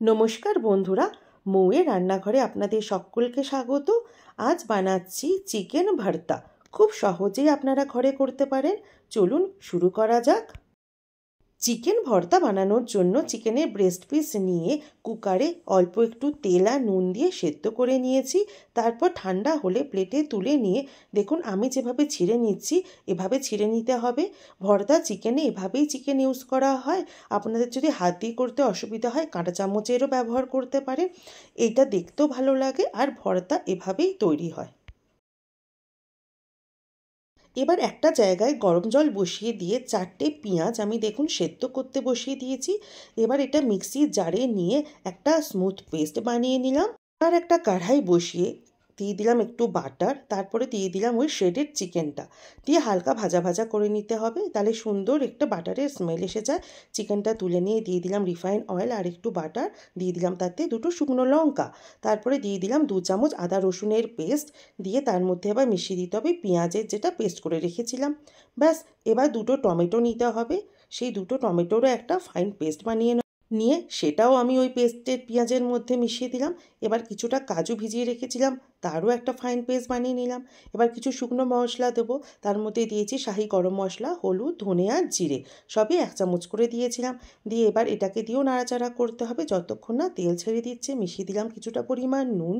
নমস্কার বন্ধুরা, মৌয়ের রান্নাঘরে আপনাদের সকলকে স্বাগত। আজ বানাচ্ছি চিকেন ভর্তা। খুব সহজেই আপনারা ঘরে করতে পারেন। চলুন শুরু করা যাক। চিকেন ভর্তা বানানোর জন্য চিকেনের ব্রেস্ট পিস নিয়ে কুকারে অল্প একটু তেল আর নুন দিয়ে সেদ্ধ করে নিয়েছি। তারপর ঠান্ডা হলে প্লেটে তুলে নিয়ে দেখুন আমি যেভাবে ছিঁড়ে নিচ্ছি এভাবে ছিঁড়ে নিতে হবে। ভর্তা চিকেনে এভাবেই চিকেন ইউজ করা হয়। আপনাদের যদি হাত দিয়ে করতে অসুবিধা হয় কাঁটা চামচেরও ব্যবহার করতে পারেন। এইটা দেখতেও ভালো লাগে আর ভর্তা এভাবেই তৈরি হয়। এবার একটা জায়গায় গরম জল বসিয়ে দিয়ে 4টে পেঁয়াজ আমি দেখুন সেদ্ধ করতে বসিয়ে দিয়েছি। এবার এটা মিক্সির জারে নিয়ে একটা স্মুথ পেস্ট বানিয়ে নিলাম। আর একটা কড়াই বসিয়ে দিয়ে দিলাম একটু বাটার, তারপরে দিয়ে দিলাম ওই শ্রেডেড চিকেনটা দিয়ে হালকা ভাজা ভাজা করে নিতে হবে, তাহলে সুন্দর একটা বাটারের স্মেল এসে যায়। চিকেনটা তুলে নিয়ে দিয়ে দিলাম রিফাইন অয়েল আর একটু বাটার, দিয়ে দিলাম তাতে 2টো শুকনো লঙ্কা, তারপরে দিয়ে দিলাম 2 চামচ আদা রসুনের পেস্ট, দিয়ে তার মধ্যে আবার মিশিয়ে দিতে হবে পেঁয়াজের যেটা পেস্ট করে রেখেছিলাম। ব্যাস, এবার 2টো টমেটো নিতে হবে, সেই 2টো টমেটোরও একটা ফাইন পেস্ট বানিয়ে নিয়ে সেটাও আমি ওই পেস্টের পেঁয়াজের মধ্যে মিশিয়ে দিলাম। এবার কিছুটা কাজু ভিজিয়ে রেখেছিলাম, তারও একটা ফাইন পেস্ট বানিয়ে নিলাম। এবার কিছু শুকনো মশলা দেবো, তার মধ্যে দিয়েছি শাহি গরম মশলা, হলুদ, ধনে আর জিরে, সবই 1 চামচ করে দিয়েছিলাম। দিয়ে এবার এটাকে দিয়েও নাড়াচাড়া করতে হবে যতক্ষণ না তেল ছেড়ে দিচ্ছে। মিশিয়ে দিলাম কিছুটা পরিমাণ নুন,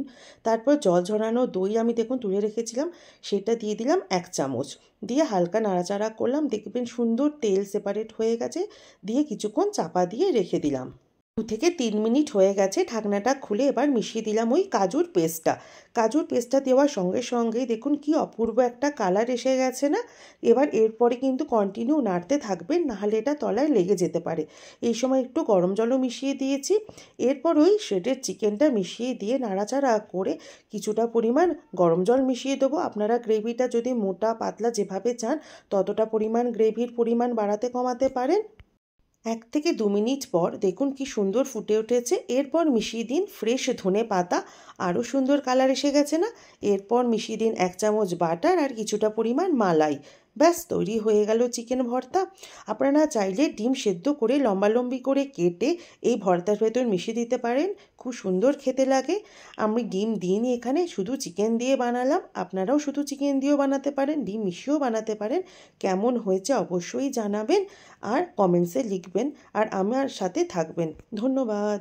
তারপর জল ঝরানো দই আমি দেখুন তুলে রেখেছিলাম, সেটা দিয়ে দিলাম 1 চামচ, দিয়ে হালকা নাড়াচাড়া করলাম। দেখবেন সুন্দর তেল সেপারেট হয়ে গেছে। দিয়ে কিছুক্ষণ চাপা দিয়ে রেখে দিলাম। 2 থেকে 3 মিনিট হয়ে গেছে, ঢাকনাটা খুলে এবার মিশিয়ে দিলাম ওই কাজুর পেস্টটা। কাজুর পেস্টটা দেওয়ার সঙ্গে সঙ্গেই দেখুন কি অপূর্ব একটা কালার এসে গেছে না। এবার এরপরে কিন্তু কন্টিনিউ নাড়তে থাকবেন, নাহলে এটা তলায় লেগে যেতে পারে। এই সময় একটু গরম জলও মিশিয়ে দিয়েছি। এরপর ওই শ্রেডেড চিকেনটা মিশিয়ে দিয়ে নাড়াচাড়া করে কিছুটা পরিমাণ গরম জল মিশিয়ে দেবো। আপনারা গ্রেভিটা যদি মোটা পাতলা যেভাবে চান ততটা পরিমাণ গ্রেভির পরিমাণ বাড়াতে কমাতে পারেন। 1 থেকে 2 মিনিট পর দেখুন কি সুন্দর ফুটে উঠেছে। এরপর মিশিয়ে দিন ফ্রেশ ধনে পাতা, আরও সুন্দর কালার এসে গেছে না। এরপর মিশিয়ে দিন 1 চামচ বাটার আর কিছুটা পরিমাণ মালাই। ব্যাস তৈরি হয়ে গেল চিকেন ভর্তা। আপনারা চাইলে ডিম সেদ্ধ করে লম্বালম্বি করে কেটে এই ভর্তার ভেতর মিশিয়ে দিতে পারেন, খুব সুন্দর খেতে লাগে। আমি ডিম দিইনি এখানে, শুধু চিকেন দিয়ে বানালাম। আপনারাও শুধু চিকেন দিয়েও বানাতে পারেন, ডিম মিশিয়েও বানাতে পারেন। কেমন হয়েছে অবশ্যই জানাবেন আর কমেন্টসে লিখবেন আর আমার সাথে থাকবেন। ধন্যবাদ।